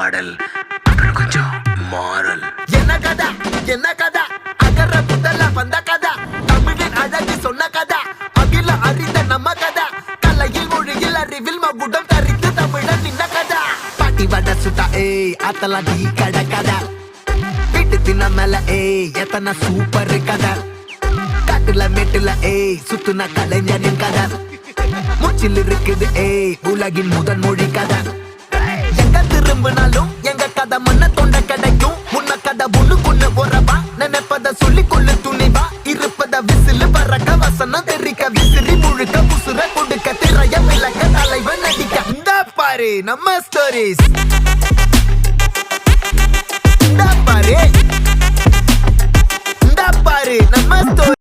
பாடல் அப்புறம் கொஞ்சம் மாறல். என்ன கதா அகர முதல வந்த கதா, தமிழின் அழகு சொன்ன கதா, அகில அறிந்த நம்ம கதா, கலையில் மொழியில் அறிவில் மகுடம் தரித்து தமிழன் நின்ன கதா. பாட்டி வட சுட்டா அத்தலாம் டீ கடை கதா, வீட்டு தின்ன மேல எத்தனை சூப்பர் கதா, காட்டுல மேட்டுல சுத்துன கலைஞரின் கதா, மூச்சில் இருக்குது உலகின் முதன் மொழி கதா. எங்க திரும்பினாலும் எங்க கதை மண்ண தொண்ட கிடைக்கும், முன்ன கதை ஒண்ணு போறவா, நினைப்பத சொல்லி கொள்ளு துணிவா, இருப்பத விசிலு பறக்க வசனம் தெரிக்க, விசிறி முழுக்க புசுர கொடுக்க, திரைய விளக்க, தலைவன் நடிக்க. இந்த பாரு நம்ம ஸ்டோரிஸ், இந்த பாரு நம்ம ஸ்டோரி.